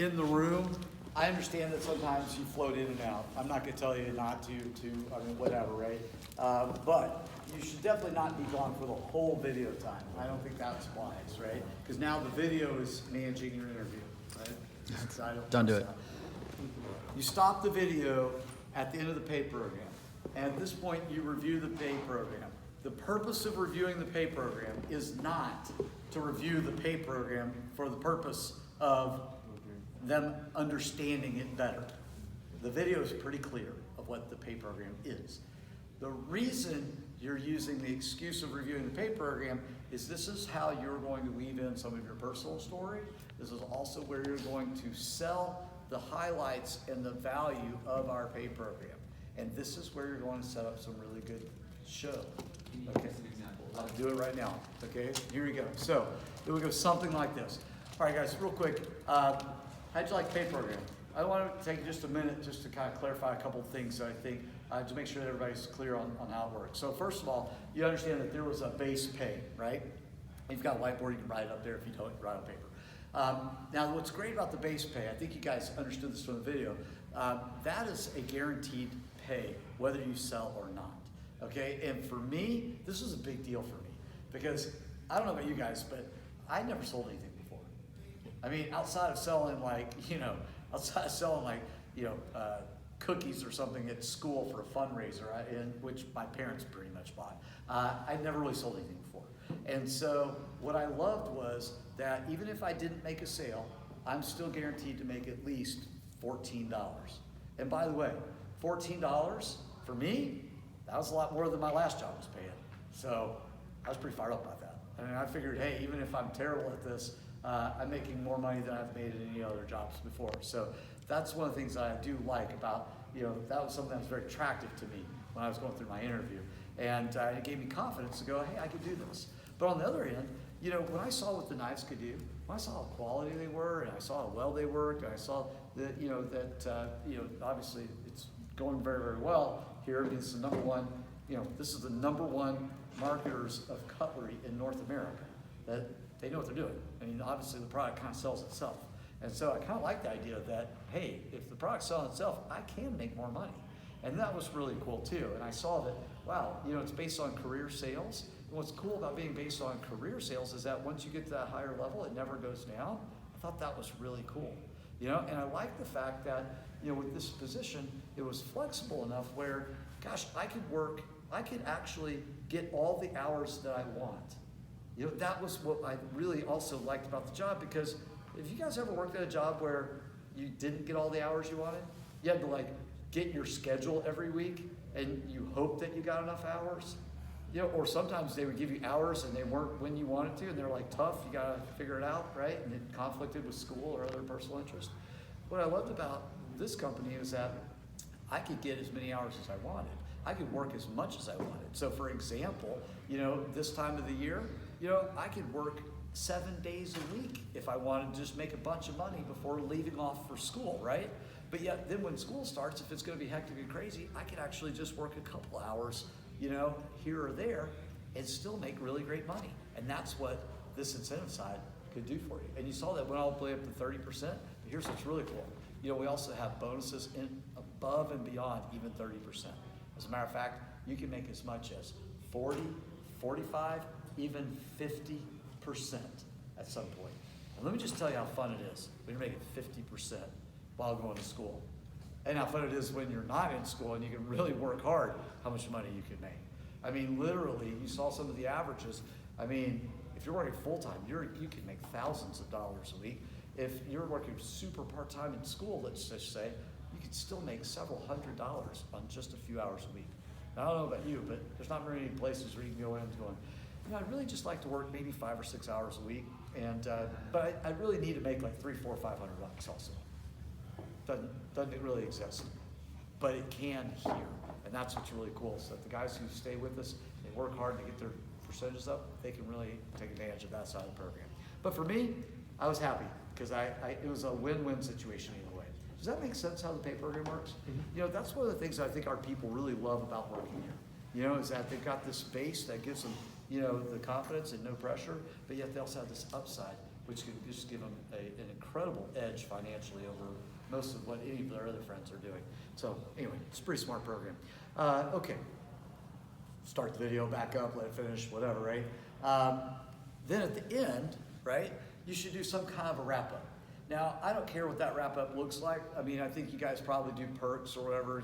in the room, I understand that sometimes you float in and out. I'm not going to tell you not to, I mean, whatever, right? But you should definitely not be gone for the whole video time. I don't think that's wise, right? Because now the video is managing your interview, right? Don't do it. You stop the video at the end of the pay program. And at this point, you review the pay program. The purpose of reviewing the pay program is not to review the pay program for the purpose of them understanding it better. The video is pretty clear of what the pay program is. The reason you're using the excuse of reviewing the pay program is this is how you're going to weave in some of your personal story. This is also where you're going to sell the highlights and the value of our pay program. And this is where you're going to set up some really good show. Okay, I'll do it right now. Okay, here we go. So it will go something like this. All right, guys, real quick. How'd you like pay program? I want to take just a minute just to kind of clarify a couple of things that I think to make sure that everybody's clear on how it works. So first of all, you understand that there was a base pay, right? If you've got a whiteboard, you can write it up there. If you don't, you can write it on paper. Now, what's great about the base pay, I think you guys understood this from the video, that is a guaranteed pay, whether you sell or not. Okay, and for me, this is a big deal for me because I don't know about you guys, but I never sold anything before. I mean, outside of selling cookies or something at school for a fundraiser, which my parents pretty much bought. I'd never really sold anything before. And so what I loved was that even if I didn't make a sale, I'm still guaranteed to make at least $14. And by the way, $14 for me, that was a lot more than my last job was paying. So I was pretty fired up about that. I mean, I figured, hey, even if I'm terrible at this, I'm making more money than I've made in any other jobs before. So that's one of the things that I do like about, that was something that was very attractive to me when I was going through my interview. And it gave me confidence to go, hey, I can do this. But on the other end, when I saw what the knives could do, when I saw how quality they were, and I saw how well they worked, and I saw that, obviously it's going very, very well here. This is the number one, this is the number one marketers of cutlery in North America. That they know what they're doing. I mean, obviously the product kind of sells itself. And so I kind of like the idea that, hey, if the product's selling itself, I can make more money. And that was really cool too. And I saw that, wow, it's based on career sales. And what's cool about being based on career sales is that once you get to that higher level, it never goes down. I thought that was really cool. And I like the fact that, with this position, it was flexible enough where, gosh, I could actually get all the hours that I want. That was what I really also liked about the job, because if you guys ever worked at a job where you didn't get all the hours you wanted, you had to get your schedule every week and you hope that you got enough hours, or sometimes they would give you hours and they weren't when you wanted to, and they're tough, you gotta figure it out, right? And it conflicted with school or other personal interest. What I loved about this company is that I could get as many hours as I wanted. I could work as much as I wanted. So for example, this time of the year, I could work 7 days a week if I wanted to just make a bunch of money before leaving off for school, right? But yet then when school starts, if it's gonna be hectic and crazy, I could actually just work a couple hours, here or there and still make really great money. And that's what this incentive side could do for you. And you saw that went all the way up to 30%, but here's what's really cool. We also have bonuses above and beyond even 30%. As a matter of fact, you can make as much as 40, 45, even 50% at some point. And let me just tell you how fun it is when you're making 50% while going to school. And how fun it is when you're not in school and you can really work hard, how much money you can make. I mean, literally, you saw some of the averages. I mean, if you're working full-time, you can make thousands of dollars a week. If you're working super part-time in school, let's just say, you could still make several $100s on just a few hours a week. Now, I don't know about you, but there's not very many places where you can go in and going, I'd really just like to work maybe 5 or 6 hours a week, and but I really need to make $300, $400, $500 also. Doesn't really exist, but it can here, and that's what's really cool. So the guys who stay with us, they work hard to get their percentages up, they can really take advantage of that side of the program. But for me, I was happy because it was a win-win situation either way. Does that make sense how the pay program works? Mm-hmm. That's one of the things I think our people really love about working here. Is that they've got this base that gives them, the confidence and no pressure, but yet they also have this upside which can just give them an incredible edge financially over most of what any of their other friends are doing. So anyway, it's a pretty smart program. Okay, start the video back up, let it finish, whatever, right? Then at the end, right, you should do some kind of a wrap up. Now, I don't care what that wrap up looks like. I mean, I think you guys probably do perks or whatever.